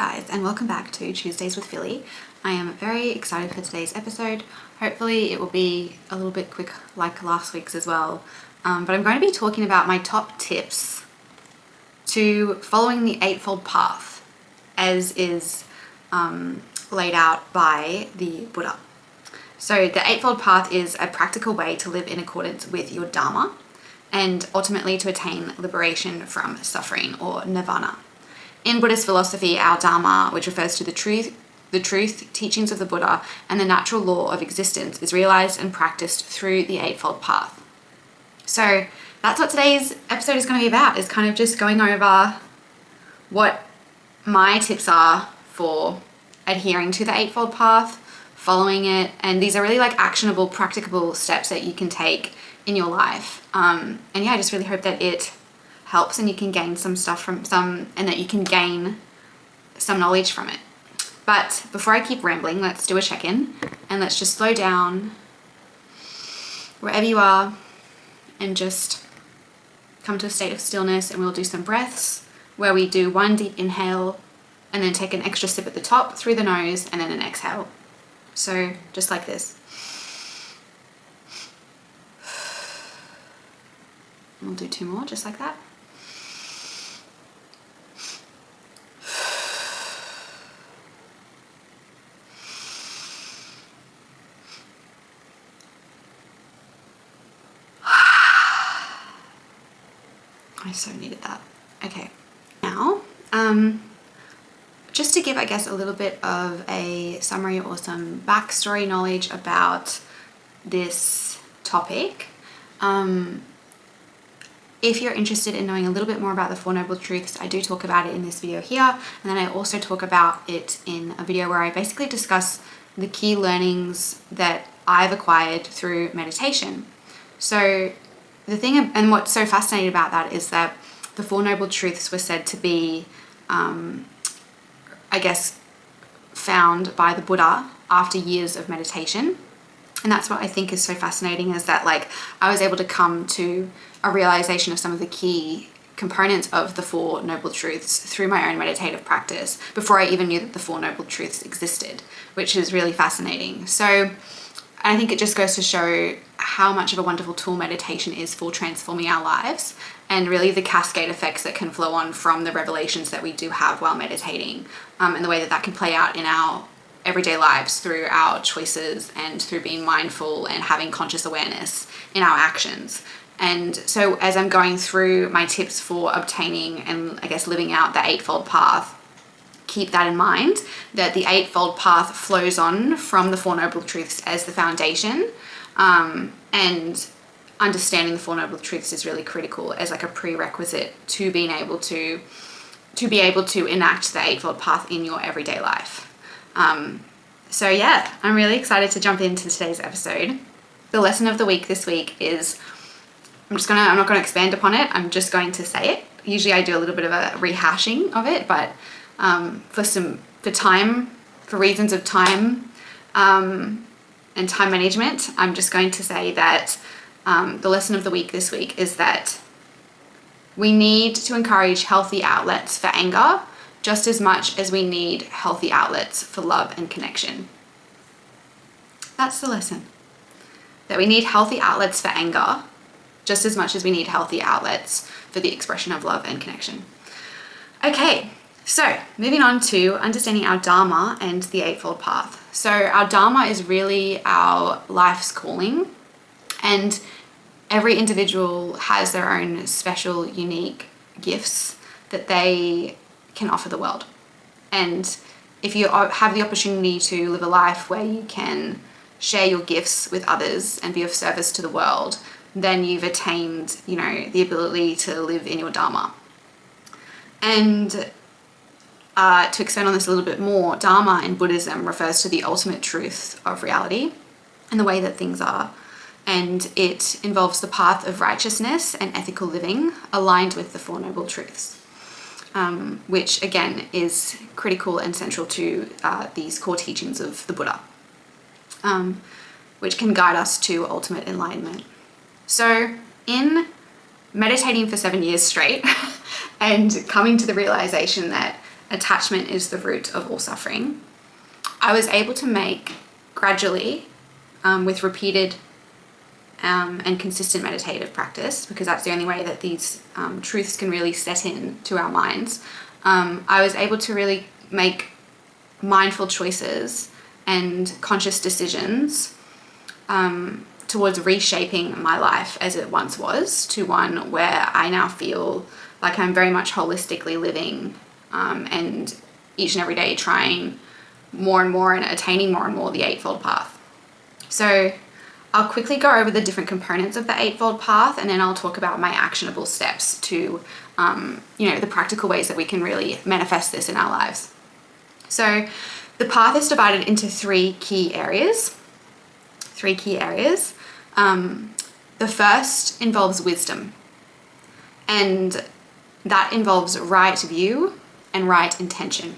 guys, and welcome back to Tuesdays with Philly. I am very excited for today's episode. Hopefully it will be a little bit quick like last week's as well. But I'm going to be talking about my top tips to following the Eightfold Path as is laid out by the Buddha. So the Eightfold Path is a practical way to live in accordance with your Dharma and ultimately to attain liberation from suffering or nirvana. In Buddhist philosophy, our Dharma, which refers to the truth, teachings of the Buddha, and the natural law of existence, is realized and practiced through the Eightfold Path. So that's what today's episode is going to be about, is kind of just going over what my tips are for adhering to the Eightfold Path, following it, and these are really like actionable, practicable steps that you can take in your life. And yeah, I just really hope that it helps and you can gain some stuff from and that you can gain some knowledge from it. But before I keep rambling, let's do a check-in and let's just slow down wherever you are and just come to a state of stillness, and we'll do some breaths where we do one deep inhale and then take an extra sip at the top through the nose and then an exhale. So just like this. We'll do two more just like that. I so needed that. Okay, now, just to give, I guess, a little bit of a summary or some backstory knowledge about this topic. If you're interested in knowing a little bit more about the Four Noble Truths, I do talk about it in this video here, and then I also talk about it in a video where I basically discuss the key learnings that I've acquired through meditation. So the thing, and what's so fascinating about that, is that the Four Noble Truths were said to be, I guess, found by the Buddha after years of meditation. And that's what I think is so fascinating, is that like I was able to come to a realization of some of the key components of the Four Noble Truths through my own meditative practice before I even knew that the Four Noble Truths existed, which is really fascinating. So I think it just goes to show how much of a wonderful tool meditation is for transforming our lives, and really the cascade effects that can flow on from the revelations that we do have while meditating, and the way that that can play out in our everyday lives through our choices and through being mindful and having conscious awareness in our actions. And so as I'm going through my tips for obtaining and I guess living out the Eightfold Path, keep that in mind, that the Eightfold Path flows on from the Four Noble Truths as the foundation, and understanding the Four Noble Truths is really critical as like a prerequisite to being able to enact the Eightfold Path in your everyday life. So yeah, I'm really excited to jump into today's episode. The lesson of the week this week is, I'm not going to expand upon it, I'm just going to say it. Usually I do a little bit of a rehashing of it, but for reasons of time and time management, I'm just going to say that the lesson of the week this week is that we need to encourage healthy outlets for anger just as much as we need healthy outlets for love and connection. That's the lesson. That we need healthy outlets for anger just as much as we need healthy outlets for the expression of love and connection. Okay, so moving on to understanding our Dharma and the Eightfold Path. So our Dharma is really our life's calling, and every individual has their own special, unique gifts that they can offer the world. And if you have the opportunity to live a life where you can share your gifts with others and be of service to the world, then you've attained, the ability to live in your Dharma. And to expand on this a little bit more, Dharma in Buddhism refers to the ultimate truth of reality and the way that things are. And it involves the path of righteousness and ethical living aligned with the Four Noble Truths, which again is critical and central to these core teachings of the Buddha, which can guide us to ultimate enlightenment. So in meditating for 7 years straight and coming to the realization that attachment is the root of all suffering, I was able to make gradually, with repeated and consistent meditative practice, because that's the only way that these truths can really set in to our minds, I was able to really make mindful choices and conscious decisions towards reshaping my life as it once was to one where I now feel like I'm very much holistically living and each and every day trying more and more and attaining more and more the Eightfold Path. So I'll quickly go over the different components of the Eightfold Path, and then I'll talk about my actionable steps to, the practical ways that we can really manifest this in our lives. So the path is divided into three key areas. The first involves wisdom, and that involves right view and right intention.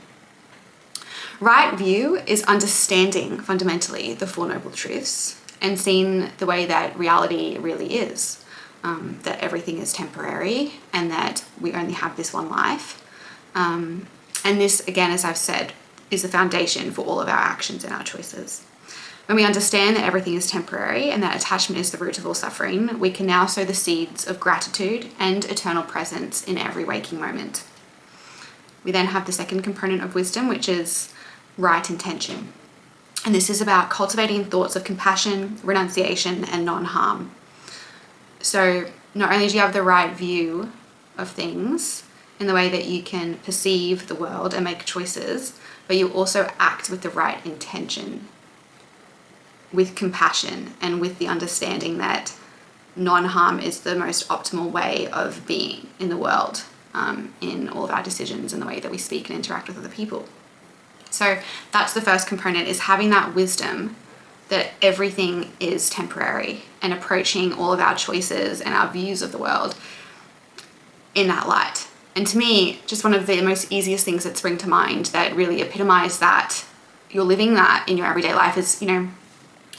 Right view is understanding fundamentally the Four Noble Truths and seeing the way that reality really is, that everything is temporary and that we only have this one life. And this, again, as I've said, is the foundation for all of our actions and our choices. When we understand that everything is temporary and that attachment is the root of all suffering, we can now sow the seeds of gratitude and eternal presence in every waking moment. We then have the second component of wisdom, which is right intention. And this is about cultivating thoughts of compassion, renunciation, and non-harm. So not only do you have the right view of things in the way that you can perceive the world and make choices, but you also act with the right intention, with compassion and with the understanding that non-harm is the most optimal way of being in the world, in all of our decisions and the way that we speak and interact with other people. So that's the first component, is having that wisdom that everything is temporary and approaching all of our choices and our views of the world in that light. And to me, just one of the most easiest things that spring to mind that really epitomize that you're living that in your everyday life is,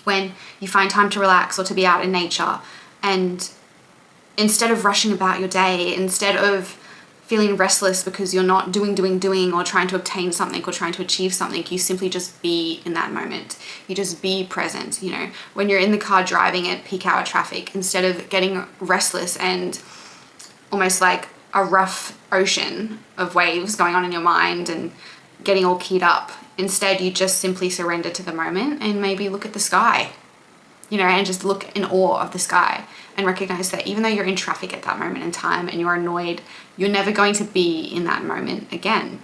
when you find time to relax or to be out in nature, and instead of rushing about your day, instead of feeling restless because you're not doing or trying to obtain something or trying to achieve something, you simply just be in that moment. You just be present. When you're in the car driving at peak hour traffic, instead of getting restless and almost like a rough ocean of waves going on in your mind and getting all keyed up, instead you just simply surrender to the moment and maybe look at the sky, and just look in awe of the sky and recognize that even though you're in traffic at that moment in time and you're annoyed, you're never going to be in that moment again.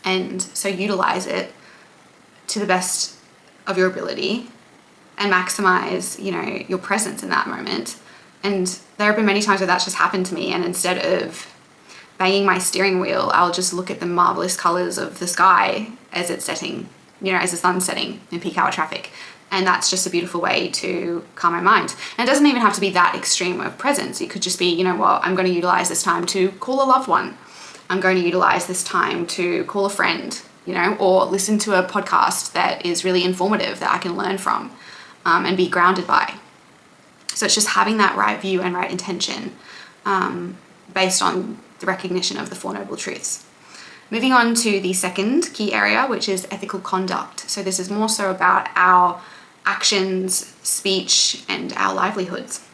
And so utilize it to the best of your ability and maximize, your presence in that moment. And there have been many times where that's just happened to me, and instead of banging my steering wheel, I'll just look at the marvelous colors of the sky as it's setting, as the sun's setting in peak hour traffic. And that's just a beautiful way to calm my mind. And it doesn't even have to be that extreme of presence. It could just be, I'm going to utilize this time to call a loved one. I'm going to utilize this time to call a friend, or listen to a podcast that is really informative that I can learn from and be grounded by. So it's just having that right view and right intention based on the recognition of the Four Noble Truths. Moving on to the second key area, which is ethical conduct. So this is more so about our actions, speech, and our livelihoods.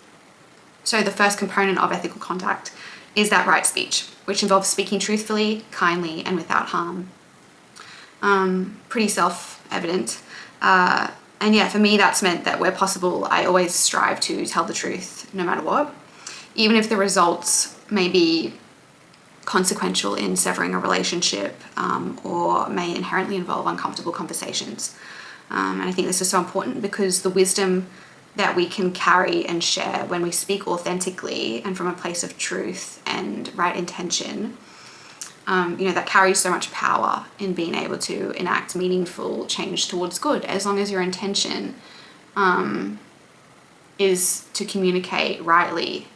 So the first component of ethical conduct is that right speech, which involves speaking truthfully, kindly, and without harm. Pretty self-evident. And for me, that's meant that where possible, I always strive to tell the truth no matter what, even if the results may be consequential in severing a relationship or may inherently involve uncomfortable conversations. And I think this is so important because the wisdom that we can carry and share when we speak authentically and from a place of truth and right intention, that carries so much power in being able to enact meaningful change towards good, as long as your intention is to communicate rightly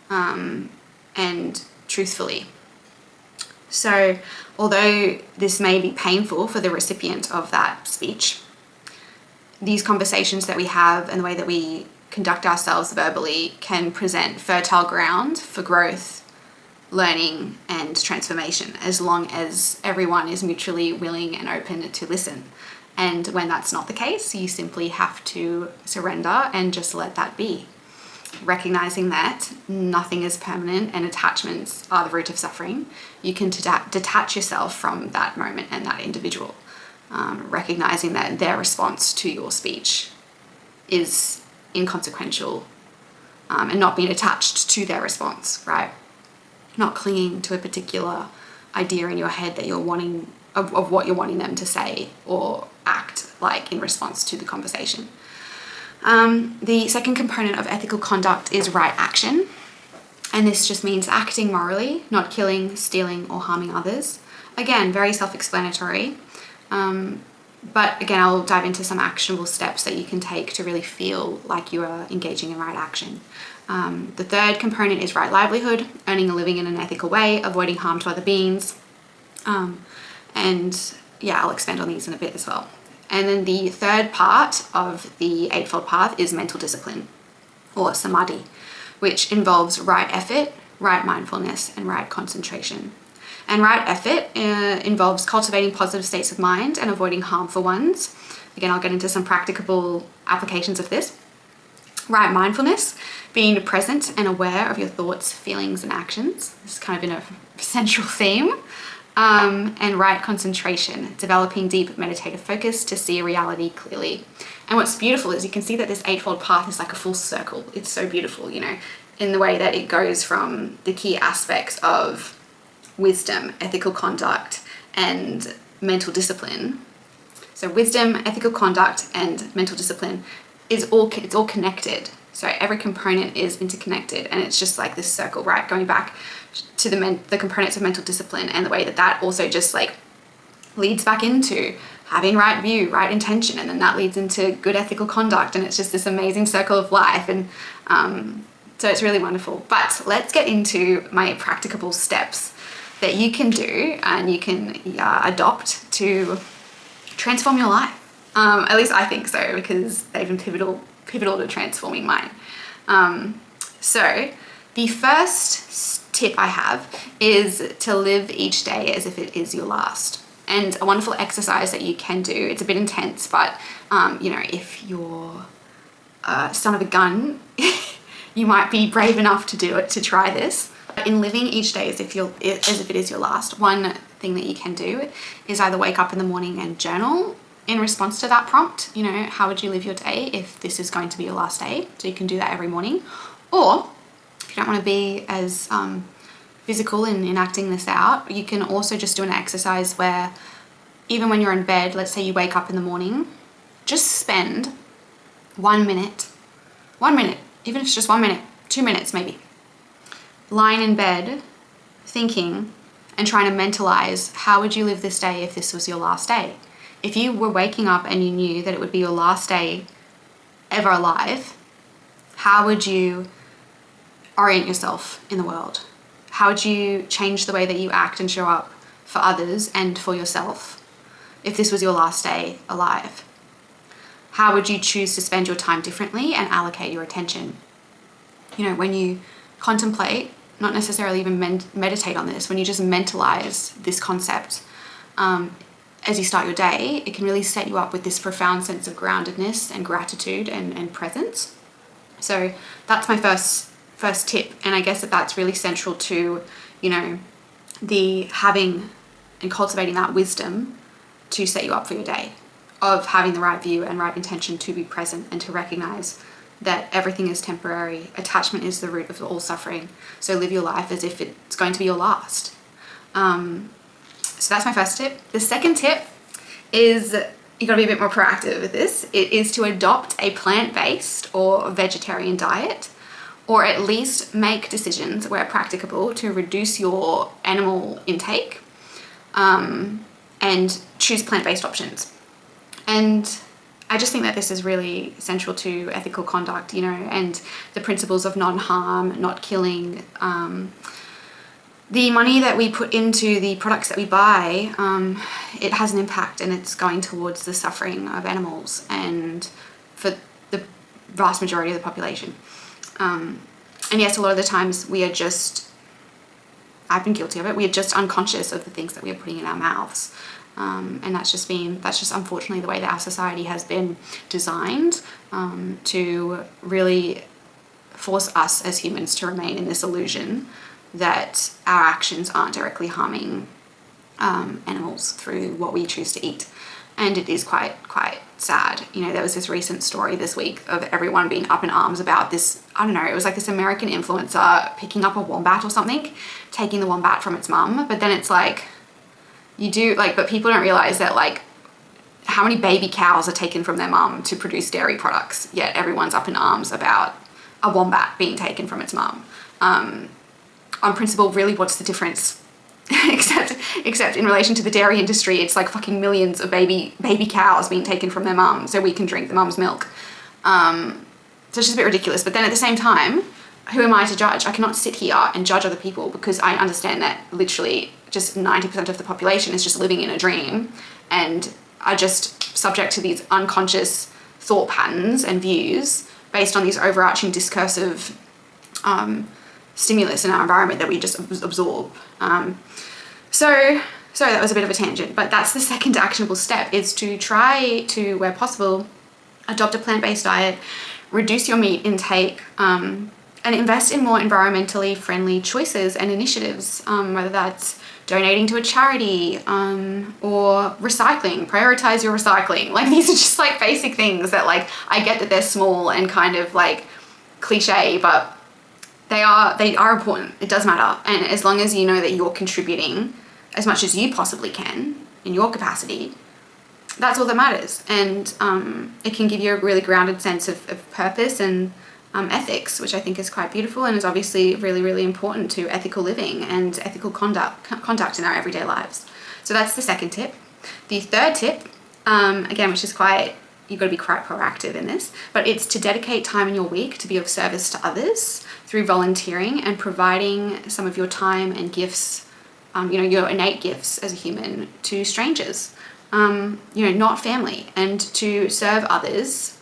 and truthfully. So although this may be painful for the recipient of that speech, these conversations that we have and the way that we conduct ourselves verbally can present fertile ground for growth learning and transformation, as long as everyone is mutually willing and open to listen. And when that's not the case, you simply have to surrender and just let that be. Recognizing that nothing is permanent and attachments are the root of suffering, you can detach yourself from that moment and that individual. Recognizing that their response to your speech is inconsequential, and not being attached to their response, right? Not clinging to a particular idea in your head that you're wanting of what you're wanting them to say or act like in response to the conversation. The second component of ethical conduct is right action. And this just means acting morally, not killing, stealing, or harming others. Again, very self-explanatory. But again, I'll dive into some actionable steps that you can take to really feel like you are engaging in right action. The third component is right livelihood, earning a living in an ethical way, avoiding harm to other beings. And yeah, I'll expand on these in a bit as well. And then the third part of the Eightfold Path is mental discipline, or samadhi, which involves right effort, right mindfulness, and right concentration. And right effort involves cultivating positive states of mind and avoiding harmful ones. Again, I'll get into some practicable applications of this. Right mindfulness, being present and aware of your thoughts, feelings, and actions. This has kind of been a central theme. And right concentration, developing deep meditative focus to see reality clearly. And what's beautiful is you can see that this Eightfold Path is like a full circle. It's so beautiful, you know, in the way that it goes from the key aspects of wisdom, ethical conduct, and mental discipline. So wisdom, ethical conduct, and mental discipline it's all connected. So every component is interconnected, and it's just like this circle, right? Going back to the components of mental discipline, and the way that also just like leads back into having right view, right intention, and then that leads into good ethical conduct, and it's just this amazing circle of life. And so it's really wonderful. But let's get into my practicable steps that you can do and you can adopt to transform your life. At least I think so, because they've been pivotal to transforming mine. So the first tip I have is to live each day as if it is your last. And a wonderful exercise that you can do, it's a bit intense, but you know, if you're son of a gun, you might be brave enough to do it, to try this. In living each day as if it is your last, one thing that you can do is either wake up in the morning and journal in response to that prompt. You know, how would you live your day if this is going to be your last day? So you can do that every morning. Or if you don't want to be as physical in enacting this out, you can also just do an exercise where even when you're in bed, let's say you wake up in the morning, just spend 1 minute, even if it's just 1 minute, 2 minutes maybe, lying in bed, thinking and trying to mentalize, how would you live this day if this was your last day? If you were waking up and you knew that it would be your last day ever alive, how would you orient yourself in the world? How would you change the way that you act and show up for others and for yourself if this was your last day alive? How would you choose to spend your time differently and allocate your attention? You know, when you contemplate, not necessarily even meditate on this, when you just mentalize this concept as you start your day, it can really set you up with this profound sense of groundedness and gratitude and presence. So that's my first tip, and I guess that's really central to, you know, the having and cultivating that wisdom to set you up for your day, of having the right view and right intention to be present and to recognize that everything is temporary. Attachment is the root of all suffering. So live your life as if it's going to be your last. So that's my first tip. The second tip is you gotta be a bit more proactive with this. It is to adopt a plant-based or vegetarian diet, or at least make decisions where practicable to reduce your animal intake, and choose plant-based options. And I just think that this is really central to ethical conduct, you know, and the principles of non-harm, not killing. The money that we put into the products that we buy, it has an impact, and it's going towards the suffering of animals and for the vast majority of the population. And yes, a lot of the times we are just I've been guilty of it. We're just unconscious of the things that we are putting in our mouths. And that's just unfortunately the way that our society has been designed, to really force us as humans to remain in this illusion that our actions aren't directly harming animals through what we choose to eat. And it is quite sad. You know, there was this recent story this week of everyone being up in arms about this, I don't know, it was like this American influencer picking up a wombat or something, taking the wombat from its mum. But then it's like, but people don't realize that, like, how many baby cows are taken from their mum to produce dairy products, yet everyone's up in arms about a wombat being taken from its mum. On principle, really, what's the difference? except in relation to the dairy industry, it's like fucking millions of baby cows being taken from their mum so we can drink the mum's milk. So it's just a bit ridiculous. But then at the same time, who am I to judge? I cannot sit here and judge other people, because I understand that literally just 90% of the population is just living in a dream and are just subject to these unconscious thought patterns and views based on these overarching discursive stimulus in our environment that we just absorb. So that was a bit of a tangent, but that's the second actionable step, is to try to, where possible, adopt a plant-based diet, reduce your meat intake, and invest in more environmentally friendly choices and initiatives, whether that's donating to a charity, or recycling. Prioritize your recycling. Like, these are just like basic things that, like, I get that they're small and kind of like cliche, but they are important. It does matter. And as long as you know that you're contributing as much as you possibly can in your capacity, that's all that matters. And it can give you a really grounded sense of purpose and ethics, which I think is quite beautiful and is obviously really, really important to ethical living and ethical conduct in our everyday lives. So that's the second tip. The third tip, again, which is you've got to be quite proactive in this, but it's to dedicate time in your week to be of service to others through volunteering and providing some of your time and gifts, your innate gifts as a human, to strangers, not family, and to serve others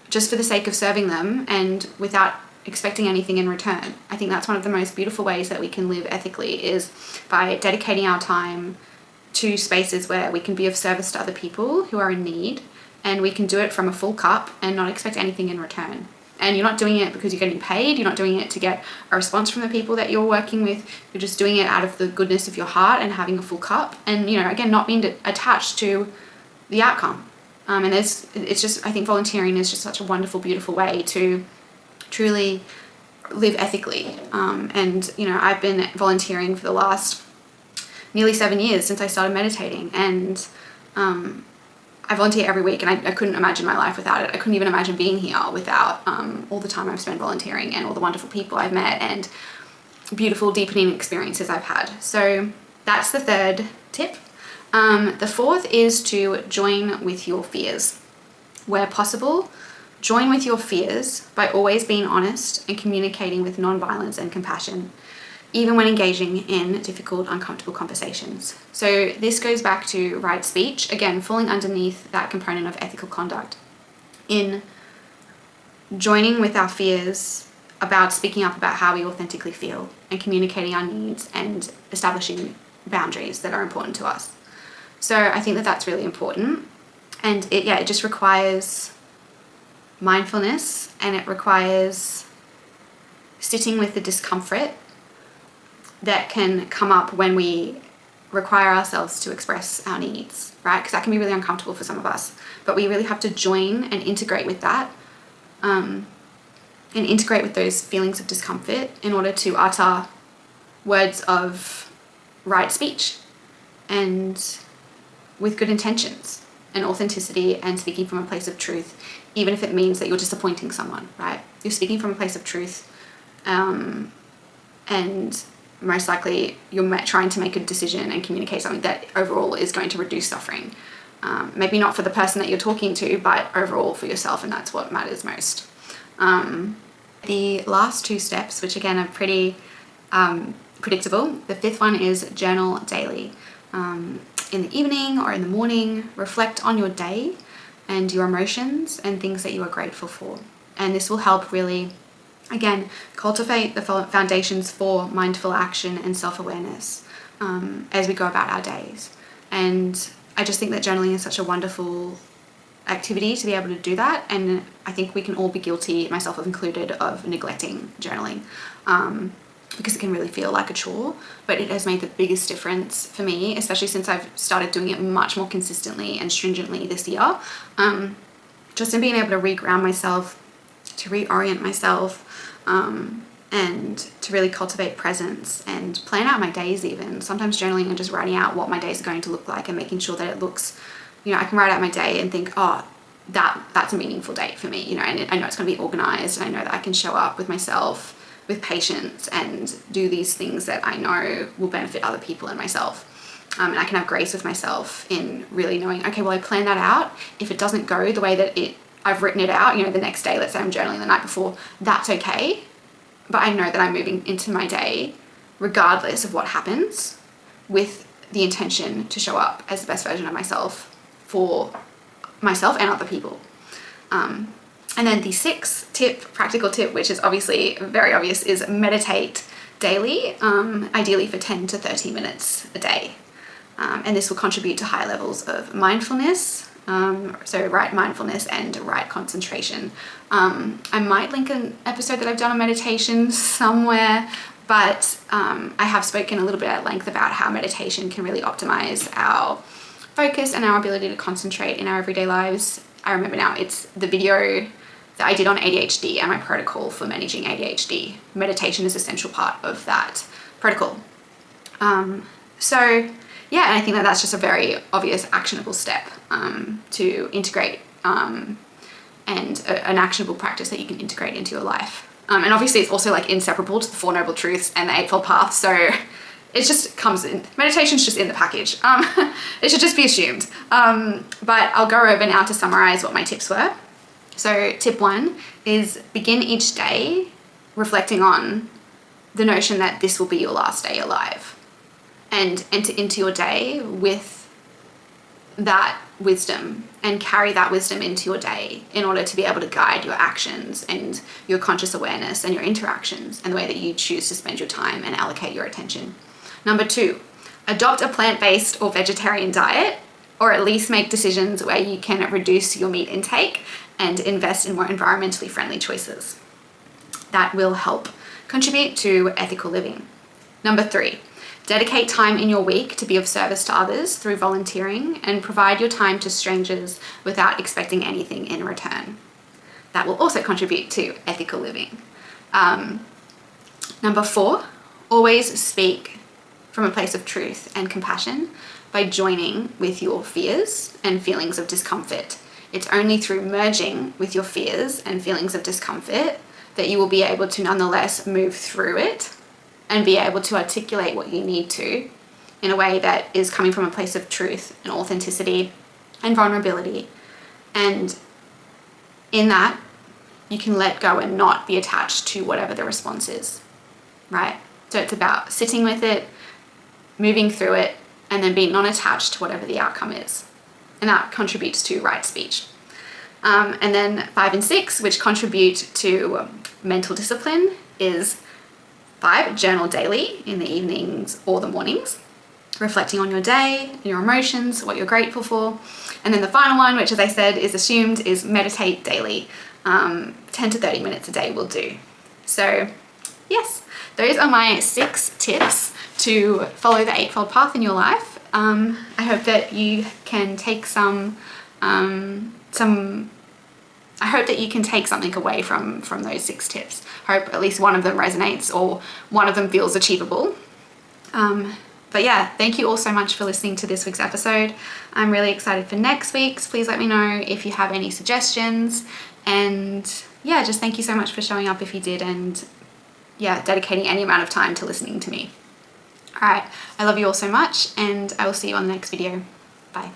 just for the sake of serving them and without expecting anything in return. I think that's one of the most beautiful ways that we can live ethically, is by dedicating our time to spaces where we can be of service to other people who are in need, and we can do it from a full cup and not expect anything in return. And you're not doing it because you're getting paid, you're not doing it to get a response from the people that you're working with, you're just doing it out of the goodness of your heart and having a full cup, and, again, not being attached to the outcome. And I think volunteering is just such a wonderful, beautiful way to truly live ethically. I've been volunteering for the last nearly 7 years since I started meditating, and I volunteer every week, and I couldn't imagine my life without it. I couldn't even imagine being here without all the time I've spent volunteering and all the wonderful people I've met and beautiful, deepening experiences I've had. So that's the third tip. The fourth is to join with your fears. Where possible, join with your fears by always being honest and communicating with non-violence and compassion, even when engaging in difficult, uncomfortable conversations. So this goes back to right speech, again, falling underneath that component of ethical conduct, in joining with our fears about speaking up about how we authentically feel and communicating our needs and establishing boundaries that are important to us. So I think that that's really important. And it just requires mindfulness, and it requires sitting with the discomfort that can come up when we require ourselves to express our needs, right? Because that can be really uncomfortable for some of us. But we really have to join and integrate with that, and integrate with those feelings of discomfort in order to utter words of right speech and with good intentions and authenticity and speaking from a place of truth, even if it means that you're disappointing someone, right? You're speaking from a place of truth, and most likely you're trying to make a decision and communicate something that overall is going to reduce suffering. Maybe not for the person that you're talking to, but overall for yourself, and that's what matters most. The last two steps, which again are pretty predictable. The fifth one is journal daily. In the evening or in the morning, reflect on your day and your emotions and things that you are grateful for. And this will help really Again, cultivate the foundations for mindful action and self-awareness as we go about our days. And I just think that journaling is such a wonderful activity to be able to do that. And I think we can all be guilty, myself included, of neglecting journaling because it can really feel like a chore. But it has made the biggest difference for me, especially since I've started doing it much more consistently and stringently this year. Just in being able to reground myself, to reorient myself, and to really cultivate presence and plan out my days even. Sometimes journaling and just writing out what my days are going to look like and making sure that it looks, I can write out my day and think, oh, that's a meaningful day for me, and I know it's going to be organized, and I know that I can show up with myself with patience and do these things that I know will benefit other people and myself. And I can have grace with myself in really knowing, okay, well, I planned that out. If it doesn't go the way that I've written it out, the next day, let's say I'm journaling the night before, that's okay. But I know that I'm moving into my day, regardless of what happens, with the intention to show up as the best version of myself for myself and other people. And then the sixth practical tip, which is obviously very obvious, is meditate daily, ideally for 10 to 30 minutes a day. And this will contribute to high levels of mindfulness, so right mindfulness and right concentration. I might link an episode that I've done on meditation somewhere, but I have spoken a little bit at length about how meditation can really optimize our focus and our ability to concentrate in our everyday lives. I remember now, it's the video that I did on ADHD and my protocol for managing ADHD. Meditation is an essential part of that protocol. Yeah, and I think that that's just a very obvious actionable step to integrate and an actionable practice that you can integrate into your life. And obviously it's also like inseparable to the Four Noble Truths and the Eightfold Path. So it just comes in, meditation's just in the package. It should just be assumed. But I'll go over now to summarize what my tips were. So tip 1 is begin each day reflecting on the notion that this will be your last day alive, and enter into your day with that wisdom and carry that wisdom into your day in order to be able to guide your actions and your conscious awareness and your interactions and the way that you choose to spend your time and allocate your attention. Number 2, adopt a plant-based or vegetarian diet, or at least make decisions where you can reduce your meat intake and invest in more environmentally friendly choices. That will help contribute to ethical living. Number 3, dedicate time in your week to be of service to others through volunteering and provide your time to strangers without expecting anything in return. That will also contribute to ethical living. Number 4, always speak from a place of truth and compassion by joining with your fears and feelings of discomfort. It's only through merging with your fears and feelings of discomfort that you will be able to nonetheless move through it and be able to articulate what you need to in a way that is coming from a place of truth and authenticity and vulnerability. And in that, you can let go and not be attached to whatever the response is, right? So it's about sitting with it, moving through it, and then being non-attached to whatever the outcome is. And that contributes to right speech. And then 5 and 6, which contribute to mental discipline, is 5, journal daily in the evenings or the mornings, reflecting on your day, your emotions, what you're grateful for. And then the final one, which as I said is assumed, is meditate daily. 10 to 30 minutes a day will do. So yes, those are my 6 tips to follow the Eightfold Path in your life. I hope that you can take I hope that you can take something away from those 6 tips. I hope at least one of them resonates or one of them feels achievable. But yeah, thank you all so much for listening to this week's episode. I'm really excited for next week's. Please let me know if you have any suggestions. And yeah, just thank you so much for showing up if you did, and yeah, dedicating any amount of time to listening to me. All right, I love you all so much, and I will see you on the next video. Bye.